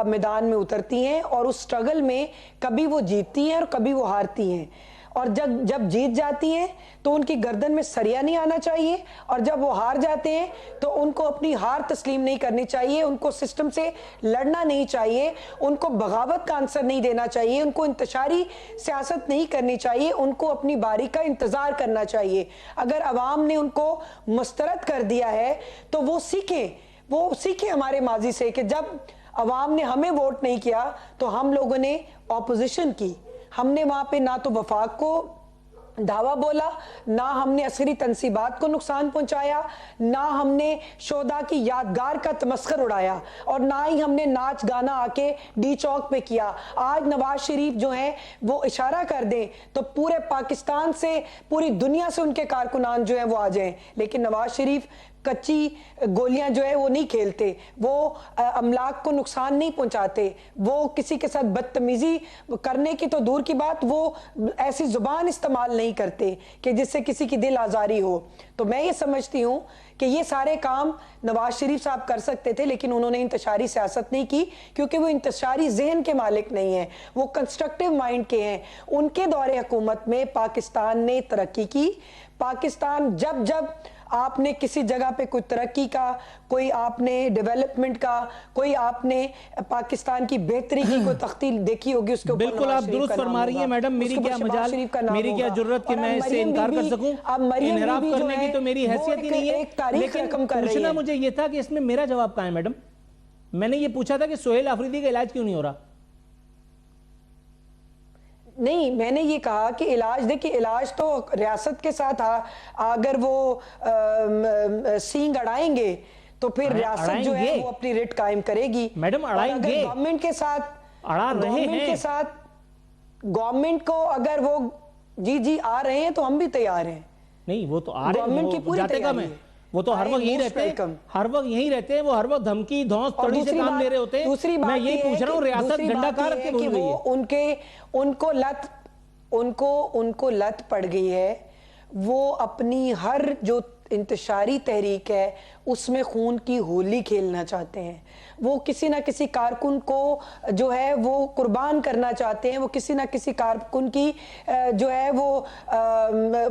میدان میں اترتی ہیں اور اس سٹرگل میں کبھی وہ جیتتی ہیں اور کبھی وہ ہارتی ہیں, اور جب جیت جاتی ہیں تو ان کی گردن میں سریا نہیں آنا چاہیے, اور جب وہ ہار جاتے ہیں تو ان کو اپنی ہار تسلیم نہیں کرنی چاہیے, ان کو سسٹم سے لڑنا نہیں چاہیے, ان کو بغاوت کا عنصر نہیں دینا چاہیے, ان کو انتشاری سیاست نہیں کرنی چاہیے, ان کو اپنی باری کا انتظار کرنا چاہیے. اگر عوام نے ان کو مسترد کر دیا ہے تو وہ سیکھیں ہمارے ماضی سے کہ جب عوام نے ہمیں ووٹ نہیں کیا تو ہم لوگوں نے اپوزیشن کی, ہم نے وہاں پہ نہ تو وفاق کو دعویٰ بولا, نہ ہم نے عسکری تنصیبات کو نقصان پہنچایا, نہ ہم نے شہداء کی یادگار کا تمسخر اڑایا, اور نہ ہی ہم نے ناچ گانا آ کے ڈی چوک پہ کیا. آج نواز شریف جو ہیں وہ اشارہ کر دیں تو پورے پاکستان سے پوری دنیا سے ان کے کارکنان جو ہیں وہ آ جائیں, لیکن نواز شریف کچی گولیاں جو ہے وہ نہیں کھیلتے, وہ املاک کو نقصان نہیں پہنچاتے, وہ کسی کے ساتھ بدتمیزی کرنے کی تو دور کی بات, وہ ایسی زبان استعمال نہیں کرتے کہ جس سے کسی کی دل آزاری ہو. تو میں یہ سمجھتی ہوں کہ یہ سارے کام نواز شریف صاحب کر سکتے تھے, لیکن انہوں نے انتشاری سیاست نہیں کی کیونکہ وہ انتشاری ذہن کے مالک نہیں ہیں, وہ کنسٹرکٹیو مائنڈ کے ہیں. ان کے دور حکومت میں پاکستان نے ترقی کی. پاکستان جب آپ نے کسی جگہ پہ کوئی ترقی کا, کوئی آپ نے ڈیولپمنٹ کا, کوئی آپ نے پاکستان کی بہتری کی کوئی تختی دیکھی ہوگی, اس کے اوپر بالکل آپ درست فرما رہی ہیں میڈم. میری کیا مجال, میری کیا جرت کہ میں اس سے انکار کر سکوں, انحراف کرنے کی تو میری حیثیت ہی نہیں ہے. لیکن پوچھنا مجھے یہ تھا کہ اس میں میرا جواب کہاں ہے میڈم. میں نے یہ پوچھا تھا کہ سہیل آفریدی کا علاج کیوں نہیں ہو رہا. نہیں, میں نے یہ کہا کہ علاج, دیکھیں علاج تو ریاست کے ساتھ اگر وہ سینگ اڑائیں گے تو پھر ریاست جو ہے وہ اپنی ریٹ قائم کرے گی. میڈم اڑائیں گے, گورنمنٹ کے ساتھ اڑا رہے ہیں, گورنمنٹ کو اگر وہ جی آ رہے ہیں تو ہم بھی تیار ہیں. نہیں وہ تو آ رہے ہیں, وہ جاتے کم ہیں, وہ تو ہر وقت یہی رہتے ہیں, وہ ہر وقت دھمکی دھونس تڑی سے کام لے رہے ہوتے ہیں. میں یہی پوچھ رہا ہوں ریاست ڈنڈا کار رکھ کے بھول گئی ہے. ان کو لت پڑ گئی ہے, وہ اپنی ہر جو انتشاری تحریک ہے اس میں خون کی ہولی کھیلنا چاہتے ہیں. وہ کسی نہ کسی کارکن کو جو ہے وہ قربان کرنا چاہتے ہیں, وہ کسی نہ کسی کارکن کی جو ہے وہ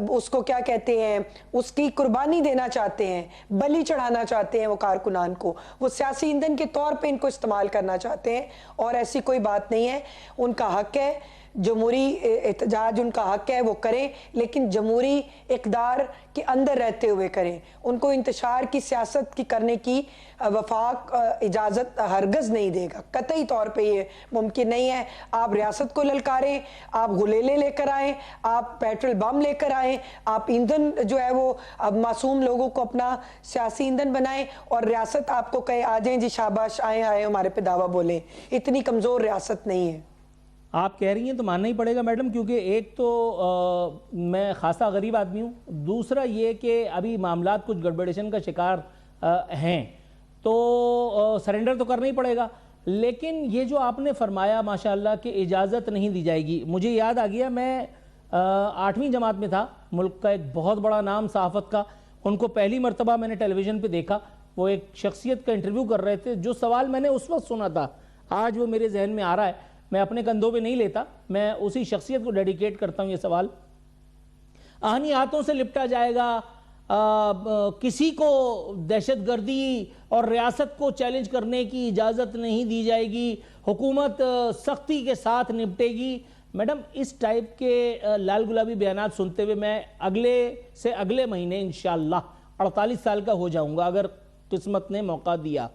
اس کو کیا کہتے ہیں, اس کی قربانی دینا چاہتے ہیں, بلی چڑھانا چاہتے ہیں وہ کارکنان کو, وہ سیاسی ایندھن کے طور پہ ان کو استعمال کرنا چاہتے ہیں. اور ایسی کوئی بات نہیں ہے, ان کا حق ہے, جمہوری احتجاج ان کا حق ہے, وہ کریں, لیکن جمہوری اقدار کے اندر رہتے ہوئے کریں. ان کو انتشار کی سیاست کی کرنے کی وفاق اجازت ہرگز نہیں دے گا, قطعی طور پہ یہ ممکن نہیں ہے. آپ ریاست کو للکاریں, آپ غلیلے لے کر آئیں, آپ پیٹرول بم لے کر آئیں, آپ ایندھن جو ہے وہ اب معصوم لوگوں کو اپنا سیاسی ایندھن بنائیں, اور ریاست آپ کو کہے آ جائیں جی شاباش آئیں ہمارے پہ دعویٰ بولیں. اتنی کمزور ریاست نہیں ہے. آپ کہہ رہی ہیں تو ماننا ہی پڑے گا میڈم، کیونکہ ایک تو میں خاصا غریب آدمی ہوں، دوسرا یہ کہ ابھی معاملات کچھ گڑبڑیشن کا شکار ہیں، تو سرنڈر تو کرنا ہی پڑے گا. لیکن یہ جو آپ نے فرمایا ماشاءاللہ کہ اجازت نہیں دی جائے گی، مجھے یاد آ گیا میں 8ویں جماعت میں تھا، ملک کا ایک بہت بڑا نام صحافت کا، ان کو پہلی مرتبہ میں نے ٹیلی ویژن پہ دیکھا، وہ ایک شخصیت کا انٹرویو کر رہے تھے. جو سوال میں نے اس وقت سنا تھا آج وہ میرے ذہن میں آ رہا ہے، میں اپنے کندھوں پہ نہیں لیتا، میں اسی شخصیت کو ڈیڈیکیٹ کرتا ہوں یہ سوال. آہنی ہاتھوں سے لپٹا جائے گا، کسی کو دہشت گردی اور ریاست کو چیلنج کرنے کی اجازت نہیں دی جائے گی، حکومت سختی کے ساتھ نپٹے گی. میڈم اس ٹائپ کے لال گلابی بیانات سنتے ہوئے میں اگلے مہینے انشاءاللہ 48 سال کا ہو جاؤں گا اگر قسمت نے موقع دیا.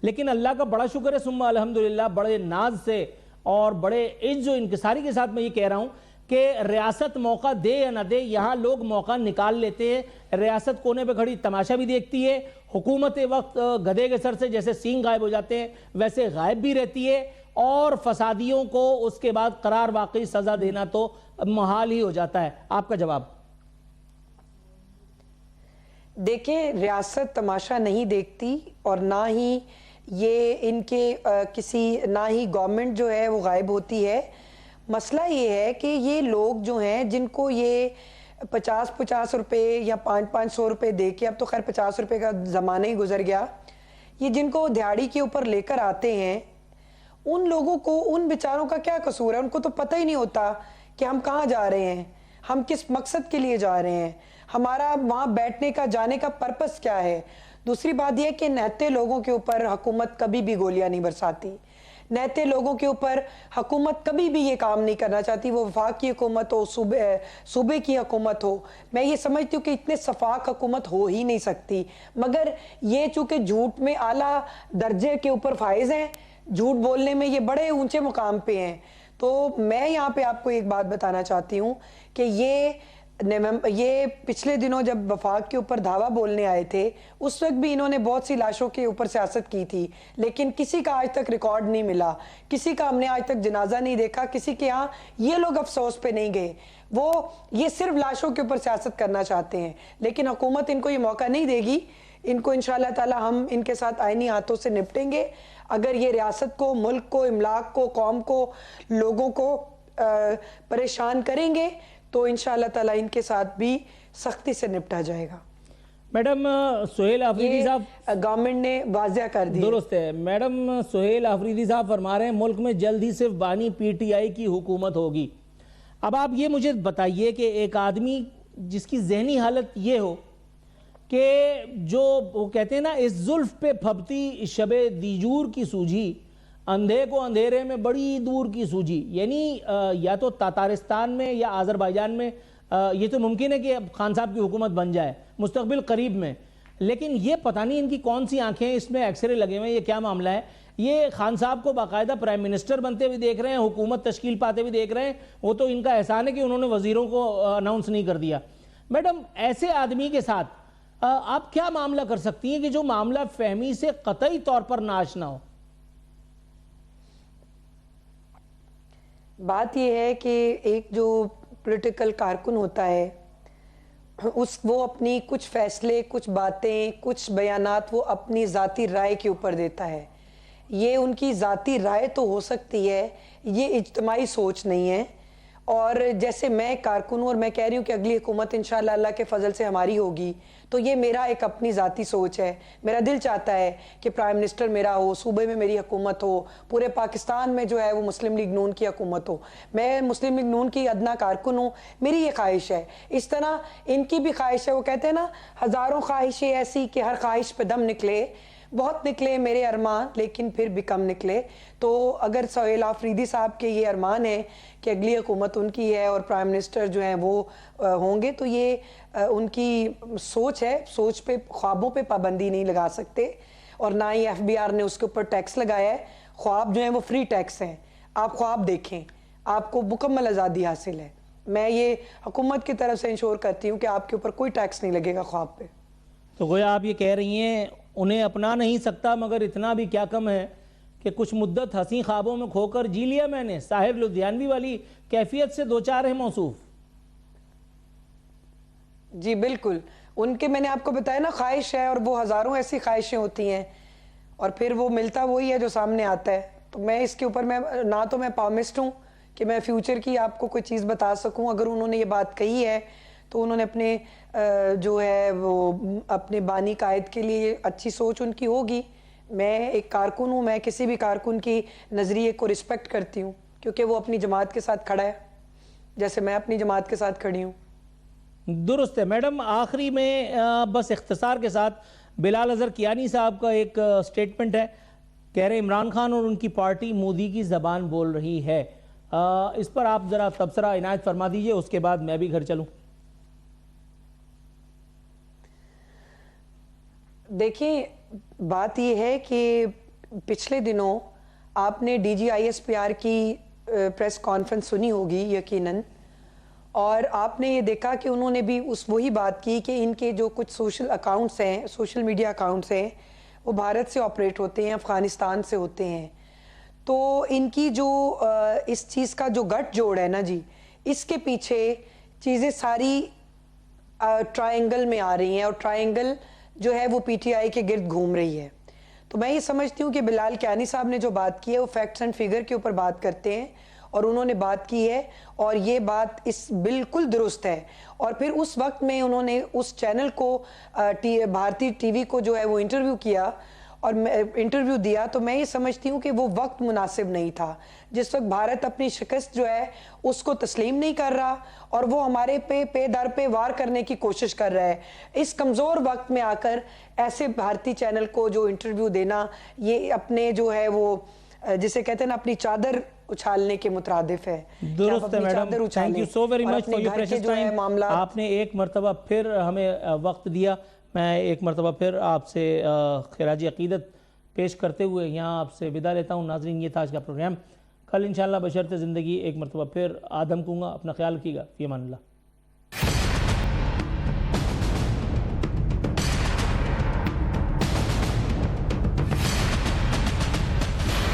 لیکن اللہ کا بڑا شکر ہے ثم الحمدللہ، بڑے ناز سے اور بڑے عز و انکساری کے ساتھ میں یہ کہہ رہا ہوں کہ ریاست موقع دے یا نہ دے، یہاں لوگ موقع نکال لیتے ہیں. ریاست کونے پہ کھڑی تماشا بھی دیکھتی ہے، حکومت وقت گدھے کے سر سے جیسے سینگ غائب ہو جاتے ہیں ویسے غائب بھی رہتی ہے، اور فسادیوں کو اس کے بعد قرار واقعی سزا دینا تو محال ہی ہو جاتا ہے. آپ کا جواب؟ دیکھیں، ریاست تماشا نہیں دیکھتی، اور نہ ہی یہ ان کے نہ ہی گورنمنٹ جو ہے وہ غائب ہوتی ہے. مسئلہ یہ ہے کہ یہ لوگ جو ہیں جن کو یہ 50 روپے یا 500 روپے دے کے، اب تو خیر 50 روپے کا زمانہ ہی گزر گیا، یہ جن کو دیہڑی کے اوپر لے کر آتے ہیں، ان لوگوں کو، ان بیچاروں کا کیا قصور ہے؟ ان کو تو پتہ ہی نہیں ہوتا کہ ہم کہاں جا رہے ہیں، ہم کس مقصد کے لیے جا رہے ہیں، ہمارا وہاں بیٹھنے کا، جانے کا پرپس کیا ہے. دوسری بات یہ کہ نہتے لوگوں کے اوپر حکومت کبھی بھی گولیاں نہیں برساتی، نہتے لوگوں کے اوپر حکومت کبھی بھی یہ کام نہیں کرنا چاہتی، وہ وفاق کی حکومت ہو، صوبے کی حکومت ہو. میں یہ سمجھتی ہوں کہ اتنے شفاق حکومت ہو ہی نہیں سکتی، مگر یہ چونکہ جھوٹ میں اعلیٰ درجے کے اوپر فائز ہیں، جھوٹ بولنے میں یہ بڑے اونچے مقام پہ ہیں. تو میں یہاں پہ آپ کو ایک بات بتانا چاہتی ہوں کہ یہ پچھلے دنوں جب وفاق کے اوپر دھاوا بولنے آئے تھے، اس وقت بھی انہوں نے بہت سی لاشوں کے اوپر سیاست کی تھی، لیکن کسی کا آج تک ریکارڈ نہیں ملا، کسی کا ہم نے آج تک جنازہ نہیں دیکھا، کسی کے ہاں یہ لوگ افسوس پہ نہیں گئے. وہ یہ صرف لاشوں کے اوپر سیاست کرنا چاہتے ہیں، لیکن حکومت ان کو یہ موقع نہیں دے گی. ان کو انشاءاللہ تعالی ہم ان کے ساتھ آئینی ہاتھوں سے نپٹیں گے. اگر یہ ریاست کو، ملک کو، املاک کو، قوم کو، لوگوں کو پریشان کریں گے تو انشاءاللہ تعالی ان کے ساتھ بھی سختی سے نپٹا جائے گا. میڈم سہیل آفریدی صاحب، گورنمنٹ نے واضح کر دی. درست ہے میڈم، سہیل آفریدی صاحب فرما رہے ہیں ملک میں جلد ہی صرف بانی پی ٹی آئی کی حکومت ہوگی. اب آپ یہ مجھے بتائیے کہ ایک آدمی جس کی ذہنی حالت یہ ہو کہ جو وہ کہتے ہیں نا، اس زلف پہ پھبتی شب دیجور کی سوجھی، اندھے کو اندھیرے میں بڑی دور کی سوجھی، یعنی یا تو تاتارستان میں یا آذربائیجان میں یہ تو ممکن ہے کہ خان صاحب کی حکومت بن جائے مستقبل قریب میں، لیکن یہ پتہ نہیں ان کی کون سی آنکھیں، اس میں ایکس رے لگے ہوئے ہیں، یہ کیا معاملہ ہے. یہ خان صاحب کو باقاعدہ پرائم منسٹر بنتے ہوئے دیکھ رہے ہیں، حکومت تشکیل پاتے ہوئے دیکھ رہے ہیں. وہ تو ان کا احسان ہے کہ انہوں نے وزیروں کو اناؤنس نہیں کر دیا. میڈم ایسے آدمی کے ساتھ آپ کیا معاملہ کر سکتی ہیں کہ جو معاملہ فہمی سے قطعی طور پر ناآشنا ہو؟ بات یہ ہے کہ ایک جو پولیٹیکل کارکن ہوتا ہے، وہ اپنی کچھ فیصلے، کچھ باتیں، کچھ بیانات وہ اپنی ذاتی رائے کے اوپر دیتا ہے. یہ ان کی ذاتی رائے تو ہو سکتی ہے، یہ اجتماعی سوچ نہیں ہے. اور جیسے میں کارکن ہوں اور میں کہہ رہی ہوں کہ اگلی حکومت انشاءاللہ اللہ کے فضل سے ہماری ہوگی، تو یہ میرا ایک اپنی ذاتی سوچ ہے. میرا دل چاہتا ہے کہ پرائم منسٹر میرا ہو، صوبے میں میری حکومت ہو، پورے پاکستان میں جو ہے وہ مسلم لیگ نون کی حکومت ہو. میں مسلم لیگ نون کی ادنا کارکن ہوں، میری یہ خواہش ہے. اس طرح ان کی بھی خواہش ہے. وہ کہتے ہیں نا، ہزاروں خواہشیں ایسی کہ ہر خواہش پہ دم نکلے. بہت نکلے میرے ارمان، لیکن پھر بھی کم نکلے. تو اگر سہیل آفریدی صاحب کے یہ ارمان ہے کہ اگلی حکومت ان کی ہے اور پرائم منسٹر جو ہیں وہ ہوں گے، تو یہ ان کی سوچ ہے. سوچ پہ، خوابوں پہ پابندی نہیں لگا سکتے، اور نہ ہی ایف بی آر نے اس کے اوپر ٹیکس لگایا ہے. خواب جو ہیں وہ فری ٹیکس ہیں. آپ خواب دیکھیں، آپ کو مکمل آزادی حاصل ہے. میں یہ حکومت کی طرف سے انشور کرتی ہوں کہ آپ کے اوپر کوئی ٹیکس نہیں لگے گا خواب پہ. تو گویا آپ یہ کہہ رہی ہیں انہیں اپنا نہیں سکتا، مگر اتنا بھی کیا کم ہے کہ کچھ مدت حسین خوابوں میں کھو کر جی لیا میں نے، ساحر لدھیانوی والی کیفیت سے دو چار ہیں موصوف؟ جی بالکل، ان کے میں نے آپ کو بتایا نا خواہش ہے، اور وہ ہزاروں ایسی خواہشیں ہوتی ہیں اور پھر وہ ملتا وہی ہے جو سامنے آتا ہے. تو میں اس کے اوپر نہ تو میں پامسٹ ہوں کہ میں فیوچر کی آپ کو کوئی چیز بتا سکوں. اگر انہوں نے یہ بات کہی ہے تو انہوں نے اپنے جو ہے وہ اپنے بانی قائد کے لیے اچھی سوچ ان کی ہوگی. میں ایک کارکن ہوں، میں کسی بھی کارکن کی نظریے کو رسپیکٹ کرتی ہوں کیونکہ وہ اپنی جماعت کے ساتھ کھڑا ہے جیسے میں اپنی جماعت کے ساتھ کھڑی ہوں. درست ہے میڈم. آخری میں بس اختصار کے ساتھ بلال اظہر کیانی صاحب کا ایک سٹیٹمنٹ ہے، کہہ رہے عمران خان اور ان کی پارٹی مودی کی زبان بول رہی ہے. اس پر آپ ذرا تبصرہ عنایت فرما دیجئے، اس کے بعد میں بھی گھر چلوں. دیکھیں بات یہ ہے کہ پچھلے دنوں آپ نے D G I S P R کی پریس کانفرنس سنی ہوگی یقیناً، اور آپ نے یہ دیکھا کہ انہوں نے بھی وہی بات کی کہ ان کے جو کچھ سوشل اکاؤنٹس ہیں، سوشل میڈیا اکاؤنٹس ہیں، وہ بھارت سے آپریٹ ہوتے ہیں، افغانستان سے ہوتے ہیں. تو ان کی جو اس چیز کا جو گٹ جوڑ ہے نا جی، اس کے پیچھے چیزیں ساری ٹرائنگل میں آ رہی ہیں، اور ٹرائنگل جو ہے وہ پی ٹی آئی کے گرد گھوم رہی ہے. تو میں یہ سمجھتی ہوں کہ بلال کیانی صاحب نے جو بات کی ہے وہ فیکٹس اینڈ فگر کے اوپر بات کرتے ہیں، اور انہوں نے بات کی ہے اور یہ بات بالکل درست ہے. اور پھر اس وقت میں انہوں نے اس چینل کو بھارتی ٹی وی کو جو ہے وہ انٹرویو کیا اور انٹرویو دیا، تو میں یہ سمجھتی ہوں کہ وہ وقت مناسب نہیں تھا جس وقت بھارت اپنی شکست جو ہے اس کو تسلیم نہیں کر رہا اور وہ ہمارے پے در پہ وار کرنے کی کوشش کر رہا ہے. اس کمزور وقت میں آ کر ایسے بھارتی چینل کو جو انٹرویو دینا، یہ اپنے جو ہے وہ جسے کہتے ہیں نا اپنی چادر اچھالنے کے مترادف ہے. درست ہے madam. Thank you so very much for your precious time. آپ نے ایک مرتبہ پھر ہمیں وقت دیا. میں ایک مرتبہ پھر آپ سے خراج عقیدت پیش کرتے ہوئے یہاں آپ سے ودا لیتا ہوں. ناظرین، یہ تھا آج کا پروگرام. کل انشاءاللہ بشرط زندگی ایک مرتبہ پھر آدم کوں گا. اپنا خیال رکھیے گا. فی امان اللہ.